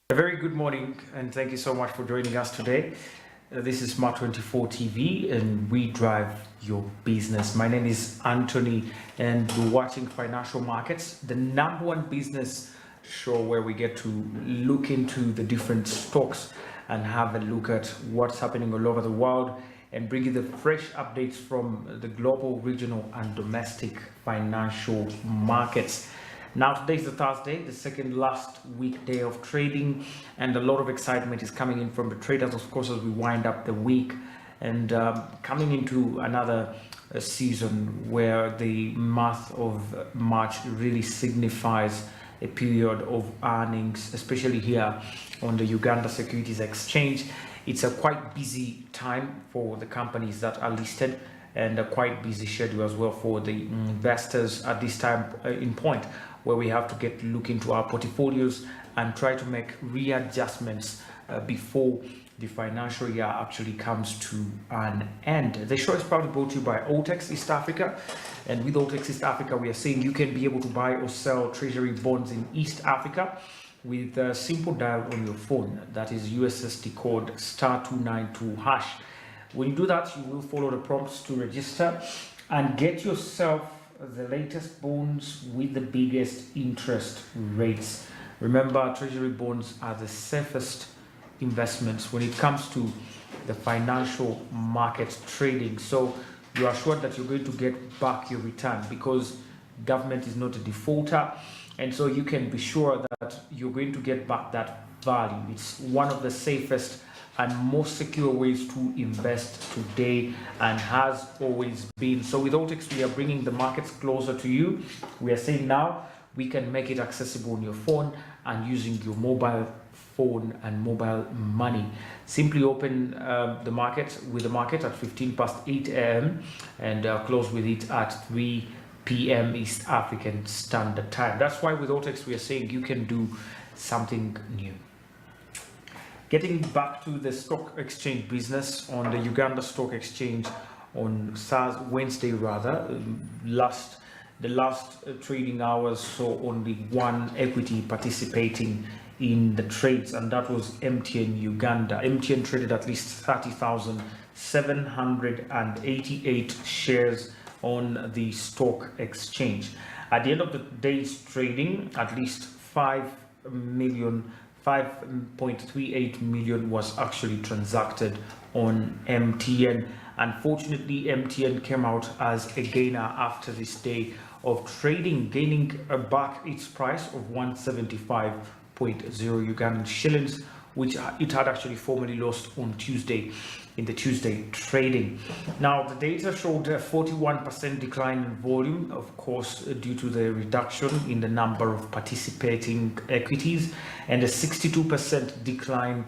A very good morning and thank you so much for joining us today. This is Smart24 TV and we drive your business. My name is Anthony and you're watching Financial Markets, the #1 business show where we get to look into the different stocks and have a look at what's happening all over the world and bring you the fresh updates from the global, regional and domestic financial markets. Now today is the Thursday, the second last weekday of trading, and a lot of excitement is coming in from the traders, of course, as we wind up the week and coming into another season where the month of March really signifies a period of earnings, especially here on the Uganda Securities Exchange. It's a quite busy time for the companies that are listed and a quite busy schedule as well for the investors at this time in point, where we have to look into our portfolios and try to make readjustments before the financial year actually comes to an end. The show is proudly brought to you by Altex East Africa, and with Altex East Africa we are saying you can be able to buy or sell treasury bonds in East Africa with a simple dial on your phone, that is USSD code *292#. When you do that, you will follow the prompts to register and get yourself the latest bonds with the biggest interest rates. Remember, treasury bonds are the safest investments when it comes to the financial market trading. So you are sure that you're going to get back your return because government is not a defaulter, and so you can be sure that you're going to get back that value. It's one of the safest and most secure ways to invest today and has always been. So with Altex, we are bringing the markets closer to you. We are saying now we can make it accessible on your phone and using your mobile phone and mobile money. Simply open the market at 8 a.m. and close with it at 3 p.m. East African Standard Time. That's why with Altex we are saying you can do something new. Getting back to the stock exchange business on the Uganda Stock Exchange on Wednesday, the last trading hours saw only one equity participating in the trades, and that was MTN Uganda. MTN traded at least 30,788 shares on the stock exchange. At the end of the day's trading, at least 5.38 million was actually transacted on MTN. Unfortunately, MTN came out as a gainer after this day of trading, gaining back its price of 175.0 Ugandan shillings, which it had actually formerly lost on Tuesday in the Tuesday trading. Now, the data showed a 41% decline in volume, of course, due to the reduction in the number of participating equities, and a 62% decline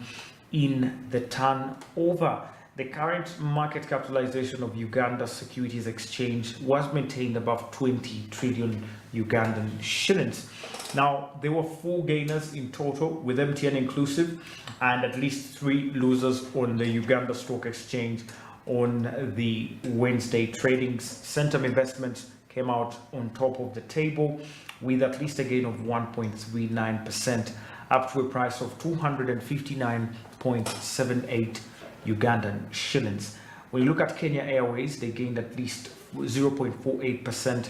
in the turnover. The current market capitalization of Uganda Securities Exchange was maintained above 20 trillion Ugandan shillings. Now, there were 4 gainers in total, with MTN inclusive, and at least 3 losers on the Uganda Stock Exchange on the Wednesday tradings. Centum Investments came out on top of the table with at least a gain of 1.39%, up to a price of 259.78 Ugandan shillings. When you look at Kenya Airways, they gained at least 0.48%,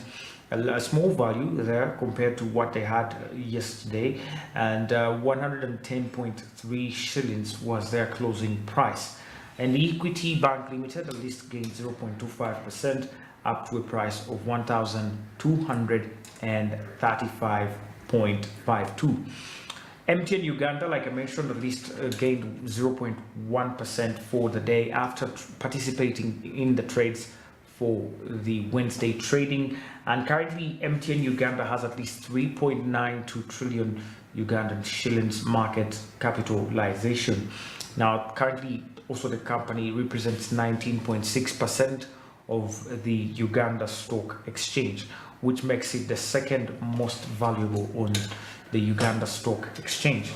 a small value there compared to what they had yesterday, and 110.3 shillings was their closing price. And the Equity Bank Limited at least gained 0.25%, up to a price of 1,235.52. MTN Uganda, like I mentioned, at least gained 0.1% for the day after participating in the trades for the Wednesday trading. And currently, MTN Uganda has at least 3.92 trillion Ugandan shillings market capitalization. Now, currently, also the company represents 19.6% of the Uganda Stock Exchange, which makes it the second most valuable on the Uganda Stock Exchange.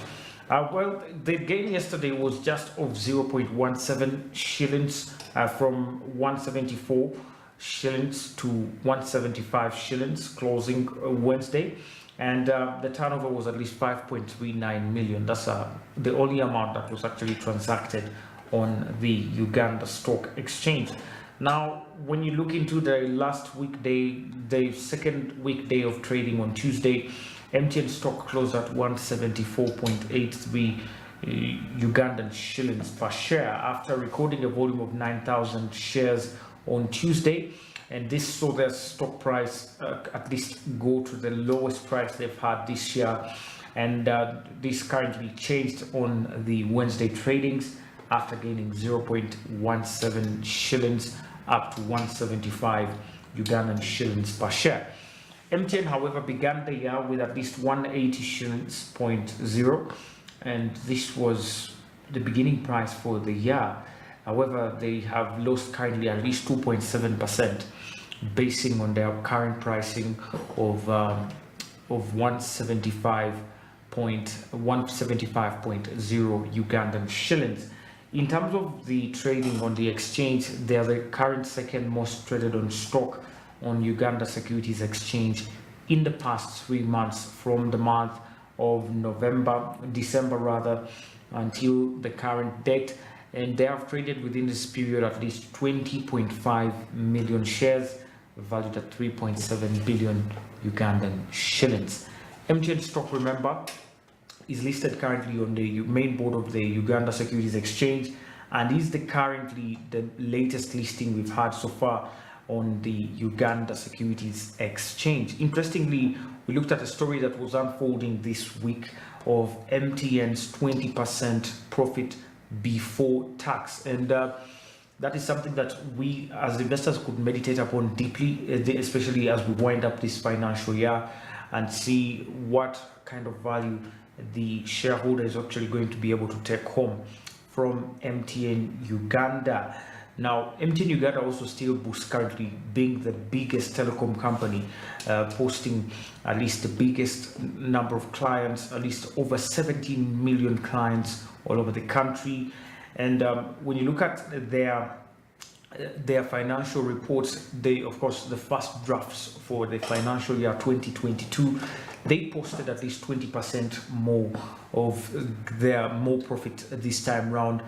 Well, the gain yesterday was just of 0.17 shillings from 174 shillings to 175 shillings closing Wednesday. and the turnover was at least 5.39 million. That's the only amount that was actually transacted on the Uganda Stock Exchange. Now, when you look into the last weekday, the second weekday of trading on Tuesday, MTN stock closed at 174.83 Ugandan shillings per share after recording a volume of 9,000 shares on Tuesday. And this saw their stock price at least go to the lowest price they've had this year. And this currently changed on the Wednesday tradings after gaining 0.17 shillings up to 175 Ugandan shillings per share. MTN, however, began the year with at least 180 shillings point zero, and this was the beginning price for the year. However, they have lost currently at least 2.7%, basing on their current pricing of 175.0 Ugandan shillings. In terms of the trading on the exchange, they are the current second most traded on stock on Uganda Securities Exchange in the past 3 months, from the month of December rather, until the current date. And they have traded within this period at least 20.5 million shares valued at 3.7 billion Ugandan shillings. MTN stock, remember, is listed currently on the main board of the Uganda Securities Exchange, and is currently the latest listing we've had so far on the Uganda Securities Exchange. Interestingly, we looked at a story that was unfolding this week of MTN's 20% profit before tax, and that is something that we as investors could meditate upon deeply, especially as we wind up this financial year and see what kind of value the shareholder is actually going to be able to take home from MTN Uganda. Now, MTN Uganda also still boasts currently being the biggest telecom company, posting at least the biggest number of clients, at least over 17 million clients all over the country. And when you look at their financial reports, of course, the first drafts for the financial year 2022, they posted at least 20% more of their profit this time round,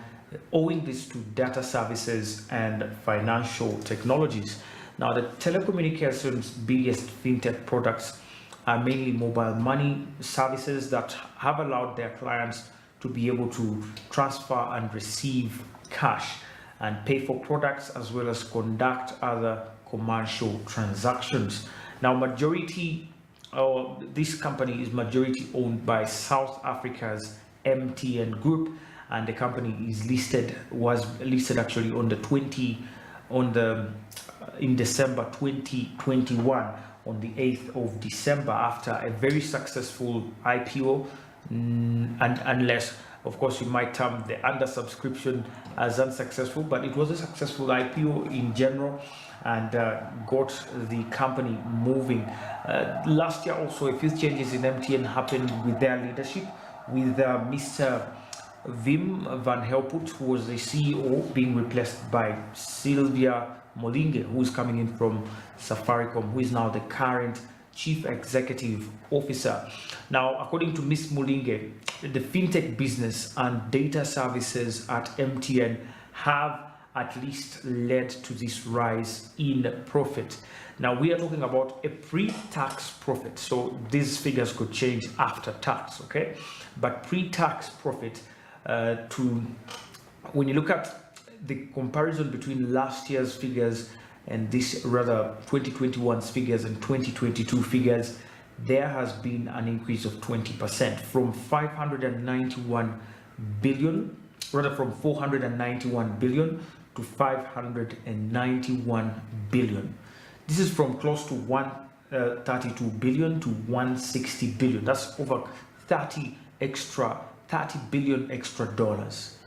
owing this to data services and financial technologies. Now, the telecommunications biggest fintech products are mainly mobile money services that have allowed their clients to be able to transfer and receive cash and pay for products, as well as conduct other commercial transactions. Now, this company is majority owned by South Africa's MTN Group, and the company was listed actually in December 2021, on the 8th of December, after a very successful IPO, and unless, of course, you might term the undersubscription as unsuccessful, but it was a successful IPO in general, and got the company moving. Last year also, a few changes in MTN happened with their leadership, with Mr. Wim van Helput, who was the CEO, being replaced by Sylvia Molinge, who is coming in from Safaricom, who is now the current Chief Executive Officer. Now, according to Ms. Molinge, the fintech business and data services at MTN have at least led to this rise in profit. Now, we are talking about a pre-tax profit, so these figures could change after tax, okay? But pre-tax profit, when you look at the comparison between last year's figures and 2021's figures and 2022 figures, there has been an increase of 20%, from 491 billion to 591 billion. This is from close to 132 billion to 160 billion. That's over 30 billion extra dollars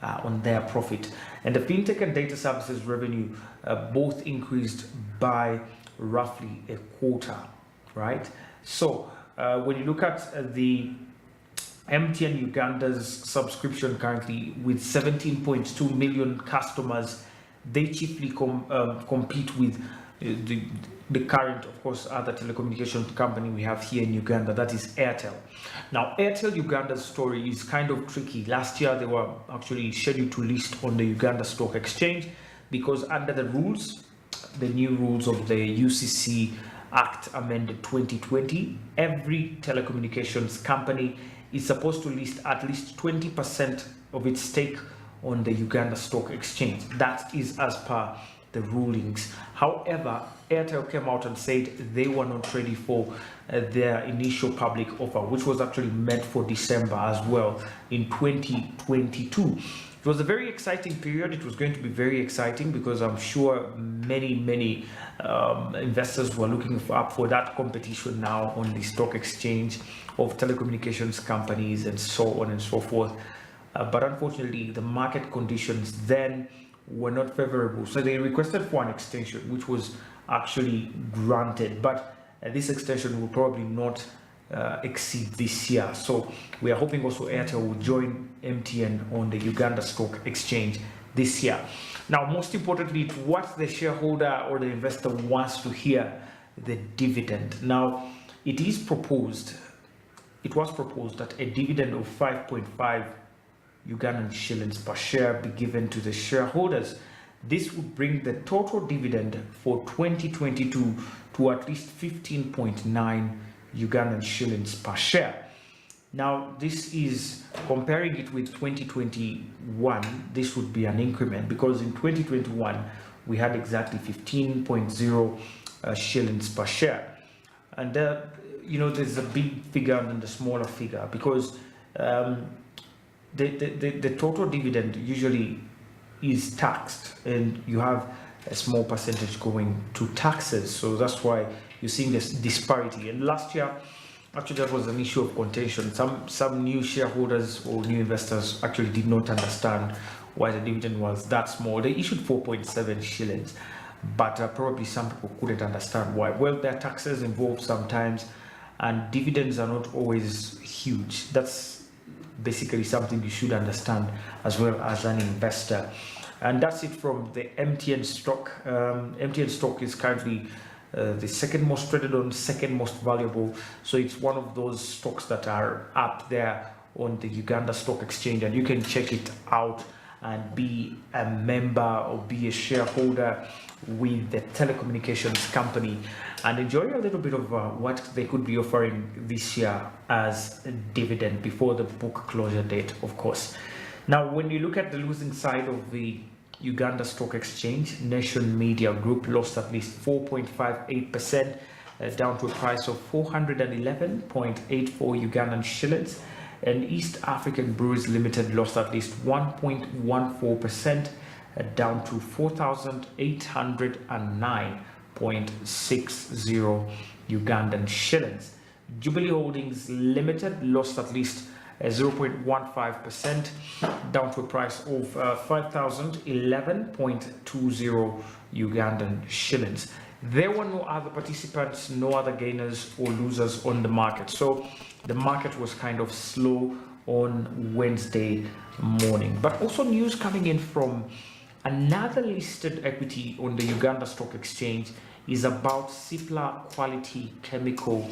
on their profit. And the fintech and data services revenue both increased by roughly a quarter, right? So when you look at the MTN Uganda's subscription currently with 17.2 million customers, they chiefly compete with the current, of course, other telecommunication company we have here in Uganda, that is Airtel. Now, Airtel Uganda's story is kind of tricky. Last year, they were actually scheduled to list on the Uganda Stock Exchange because under the rules, the new rules of the UCC Act amended 2020, every telecommunications company is supposed to list at least 20% of its stake on the Uganda Stock Exchange. That is as per the rulings. However, Airtel came out and said they were not ready for their initial public offer, which was actually meant for December as well in 2022. It was a very exciting period. It was going to be very exciting because I'm sure many investors were looking up for that competition now on the stock exchange of telecommunications companies and so on and so forth. But unfortunately, the market conditions then were not favorable. So they requested for an extension, which was actually granted. But this extension will probably not exceed this year. So we are hoping also Airtel will join MTN on the Uganda Stock Exchange this year. Now, most importantly, what the shareholder or the investor wants to hear, the dividend. Now, it was proposed that a dividend of 5.5 Ugandan shillings per share be given to the shareholders. This would bring the total dividend for 2022 to at least 15.9 Ugandan shillings per share. Now, this is comparing it with 2021. This would be an increment because in 2021 we had exactly 15.0 shillings per share, and there's a big figure and the smaller figure because the total dividend usually is taxed, and you have a small percentage going to taxes. So that's why you're seeing this disparity. And last year, actually, that was an issue of contention. Some new shareholders or new investors actually did not understand why the dividend was that small. They issued 4.7 shillings, but probably some people couldn't understand why. Well, there are taxes involved sometimes, and dividends are not always huge. That's basically something you should understand as well as an investor. And that's it from the MTN stock. MTN stock is currently the second most traded on, second most valuable. So it's one of those stocks that are up there on the Uganda Stock Exchange, and you can check it out and be a member or be a shareholder with the telecommunications company and enjoy a little bit of what they could be offering this year as a dividend before the book closure date, of course. Now, when you look at the losing side of the Uganda Stock Exchange, Nation Media Group lost at least 4.58%, down to a price of 411.84 Ugandan shillings. And East African Breweries Limited lost at least 1.14%, down to 4,809.60 Ugandan shillings. Jubilee Holdings Limited lost at least 0.15%, down to a price of 5,011.20 Ugandan shillings. There were no other participants, no other gainers or losers on the market. So the market was kind of slow on Wednesday morning. But also news coming in from another listed equity on the Uganda Stock Exchange is about Cipla Quality Chemical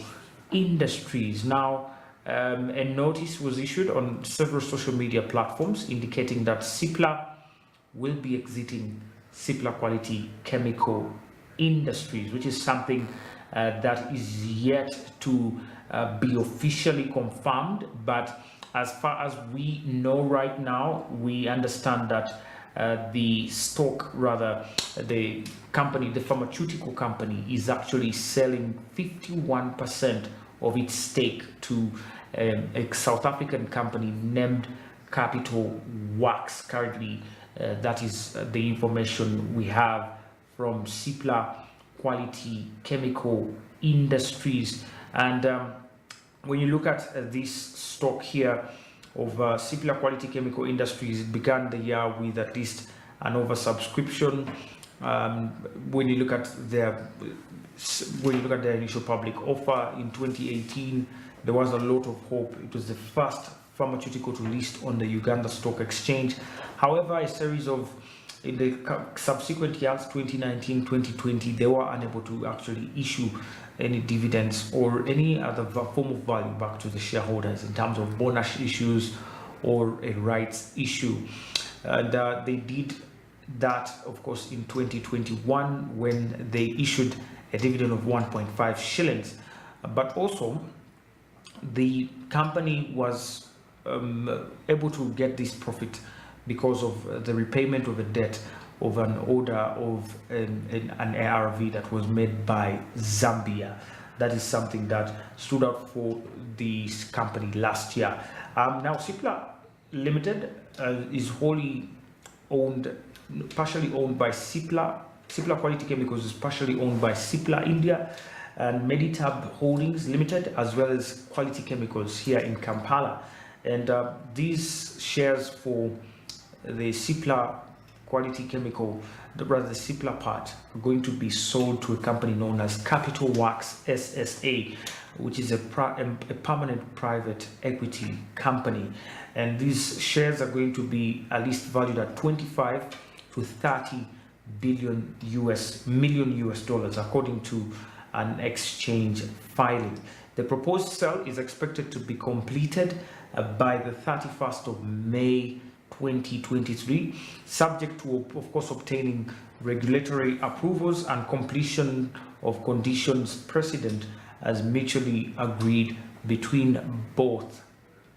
Industries. Now, a notice was issued on several social media platforms indicating that Cipla will be exiting Cipla Quality Chemical Industries, which is something that is yet to be officially confirmed. But as far as we know right now, we understand that the pharmaceutical company is actually selling 51% of its stake to a South African company named Capital Works. Currently, that is the information we have from Cipla Quality Chemical Industries. And when you look at this stock here of Cipla Quality Chemical Industries, it began the year with at least an oversubscription. When you look at their initial public offer in 2018, there was a lot of hope. It was the first pharmaceutical to list on the Uganda Stock Exchange. However, a series of in the subsequent years, 2019, 2020, they were unable to actually issue any dividends or any other form of value back to the shareholders in terms of bonus issues or a rights issue. And they did that, of course, in 2021 when they issued a dividend of 1.5 shillings. But also, the company was able to get this profit because of the repayment of a debt of an order of an ARV that was made by Zambia. That is something that stood out for this company last year. Now, Cipla Limited is wholly owned, partially owned by Cipla. Cipla Quality Chemicals is partially owned by Cipla India and Meditab Holdings Limited, as well as Quality Chemicals here in Kampala. And these shares for the Cipla Quality Chemical, rather the Cipla part, are going to be sold to a company known as Capital Works SSA, which is a permanent private equity company. And these shares are going to be at least valued at 25 to 30 million US dollars, according to an exchange filing. The proposed sale is expected to be completed by the 31st of May 2023, subject to, of course, obtaining regulatory approvals and completion of conditions precedent as mutually agreed between both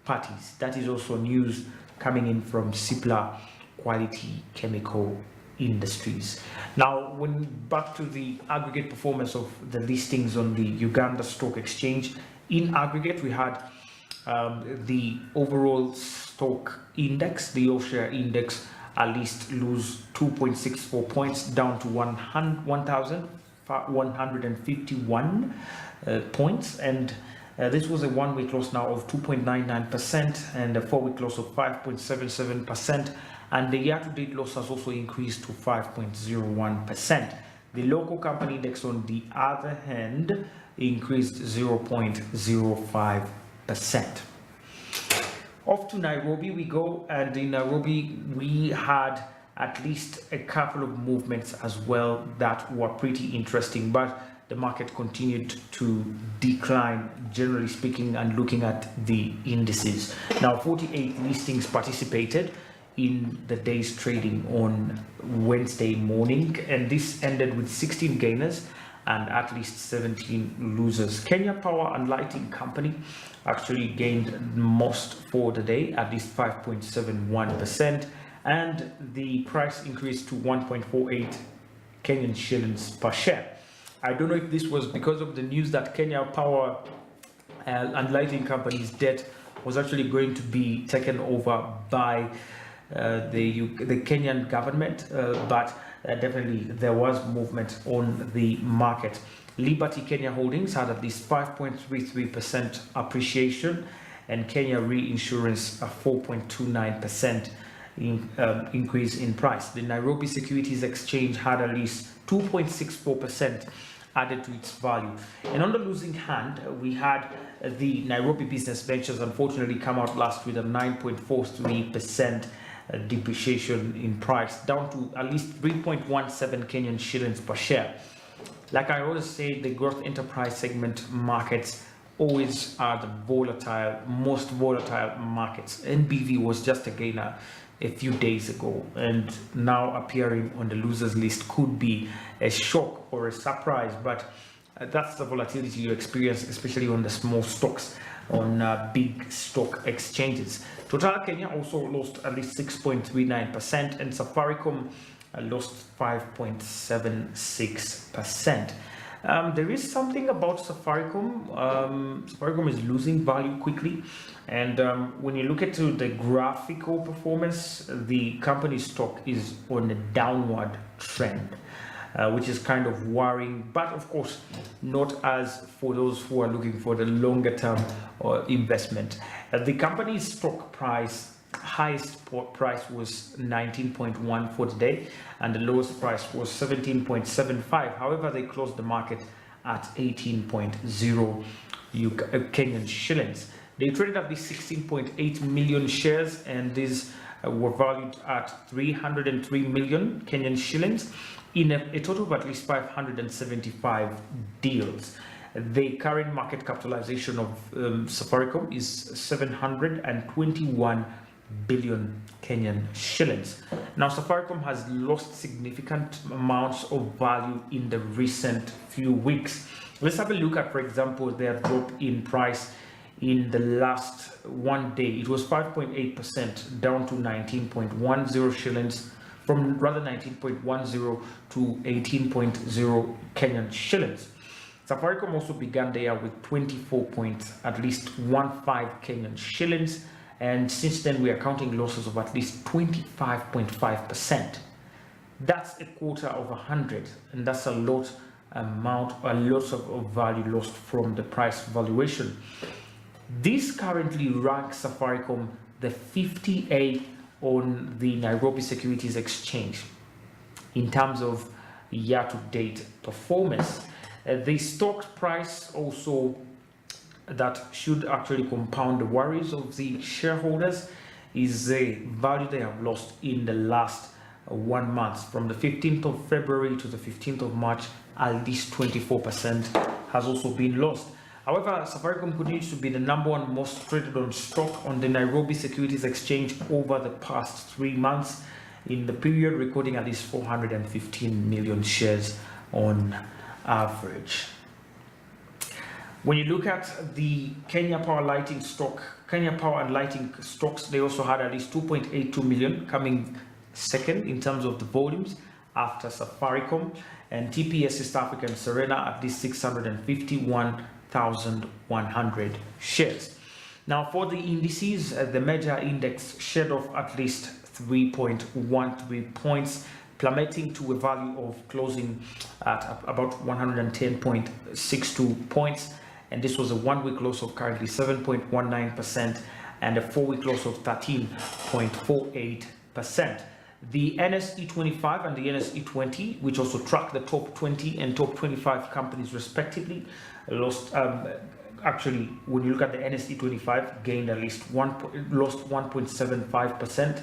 parties. That is also news coming in from Cipla Quality Chemical Industries. Now, when back to the aggregate performance of the listings on the Uganda Stock Exchange, in aggregate we had the overall stock index, the all-share index, at least lose 2.64 points, down to 1,151 points, and this was a one-week loss now of 2.99% and a four-week loss of 5.77%, and the year-to-date loss has also increased to 5.01%. The local company index, on the other hand, increased 0.05%. Off to Nairobi we go, and in Nairobi we had at least a couple of movements as well that were pretty interesting, but the market continued to decline, generally speaking, and looking at the indices. Now, 48 listings participated in the day's trading on Wednesday morning, and this ended with 16 gainers and at least 17 losers. Kenya Power and Lighting Company actually gained most for the day, at least 5.71%, and the price increased to 1.48 Kenyan shillings per share. I don't know if this was because of the news that Kenya Power and Lighting Company's debt was actually going to be taken over by the Kenyan government, but definitely there was movement on the market. Liberty Kenya Holdings had at least 5.33% appreciation, and Kenya Reinsurance a 4.29% increase in price. The Nairobi Securities Exchange had at least 2.64% added to its value. And on the losing hand, we had the Nairobi Business Ventures unfortunately come out last with a 9.43% depreciation in price, down to at least 3.17 Kenyan shillings per share. Like I always say, the growth enterprise segment markets always are the most volatile markets. NBV was just a gainer a few days ago, and now appearing on the losers list could be a shock or a surprise, but that's the volatility you experience, especially on the small stocks on big stock exchanges. Total Kenya also lost at least 6.39%, and Safaricom lost 5.76%. There is something about Safaricom. Safaricom is losing value quickly, and when you look at the graphical performance, the company stock is on a downward trend, which is kind of worrying, but of course not as for those who are looking for the longer term investment. The company's stock price, highest price was 19.1 for today, and the lowest price was 17.75. However, they closed the market at 18.0 Kenyan shillings. They traded at least 16.8 million shares, and these were valued at 303 million Kenyan shillings in a total of at least 575 deals. The current market capitalization of Safaricom is 721 billion Kenyan shillings. Now, Safaricom has lost significant amounts of value in the recent few weeks. Let's have a look at, for example, their drop in price in the last one day. It was 5.8% down to 19.10 shillings, from rather 19.10 to 18.0 Kenyan shillings. Safaricom also began the year with 24 at least 15 Kenyan shillings, and since then we are counting losses of at least 25.5%. That's a quarter of 100, and that's a lot of value lost from the price valuation. This currently ranks Safaricom the 58th on the Nairobi Securities Exchange in terms of year-to-date performance. The stock price also, that should actually compound the worries of the shareholders, is the value they have lost in the last 1 month. From the 15th of February to the 15th of March, at least 24% has also been lost. However, Safaricom continues to be the #1 most traded on stock on the Nairobi Securities Exchange over the past 3 months, in the period recording at least 415 million shares on average. When you look at the Kenya Power Lighting stock, Kenya Power and Lighting stocks, they also had at least 2.82 million, coming second in terms of the volumes after Safaricom, and TPS East African Serena at least 651,100 shares. Now, for the indices, the major index shed off at least 3.13 points, plummeting to a value of closing at about 110.62 points, and this was a 1-week loss of currently 7.19% and a 4-week loss of 13.48%. The NSE25 and the NSE20, which also track the top 20 and top 25 companies respectively, lost actually, when you look at the NSE25, gained at least lost 1.75%,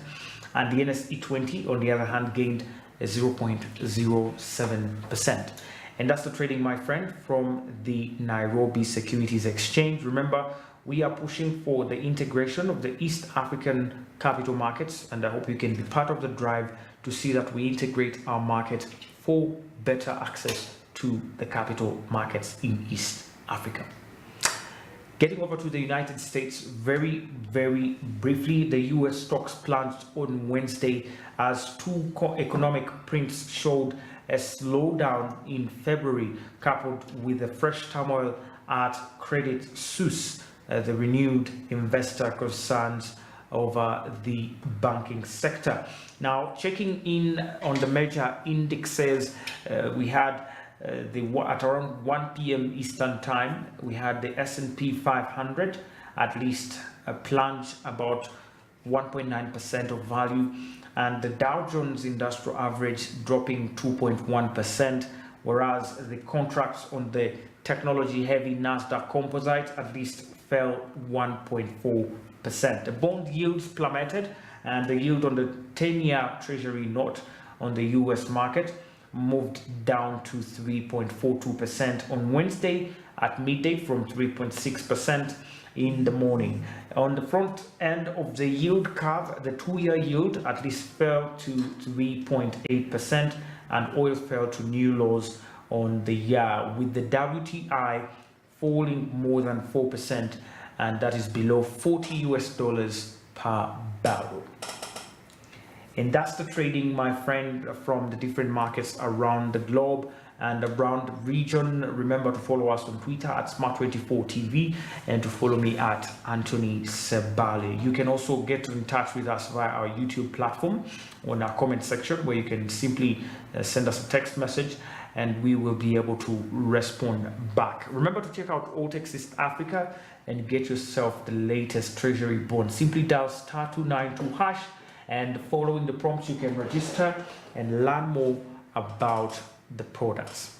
and the NSE20 on the other hand gained 0.07%. And that's the trading, my friend, from the Nairobi Securities Exchange. Remember, we are pushing for the integration of the East African capital markets, and I hope you can be part of the drive to see that we integrate our market for better access to the capital markets in East Africa. Getting over to the United States very, very briefly, the US stocks plunged on Wednesday as two economic prints showed a slowdown in February, coupled with a fresh turmoil at Credit Suisse, the renewed investor concerns over the banking sector. Now, checking in on the major indexes, we had at around 1 p.m. Eastern time, we had the S&P 500 at least plunge about 1.9% of value, and the Dow Jones Industrial Average dropping 2.1%, whereas the contracts on the technology-heavy Nasdaq Composite at least fell 1.4%. The bond yields plummeted, and the yield on the 10-year Treasury note on the US market moved down to 3.42% on Wednesday at midday from 3.6% in the morning. On the front end of the yield curve, the 2-year yield at least fell to 3.8%, and oil fell to new lows on the year, with the WTI falling more than 4%, and that is below $40 per barrel. And that's the trading, my friend, from the different markets around the globe and around the region. Remember to follow us on Twitter at Smart24TV and to follow me at Anthony Sebale. You can also get in touch with us via our YouTube platform on our comment section, where you can simply send us a text message and we will be able to respond back. Remember to check out Altex East Africa and get yourself the latest treasury bond. Simply dial *292#, and following the prompts you can register and learn more about the products.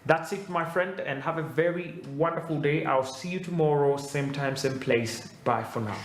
That's it, my friend, and have a very wonderful day. I'll see you tomorrow, same time, same place. Bye for now.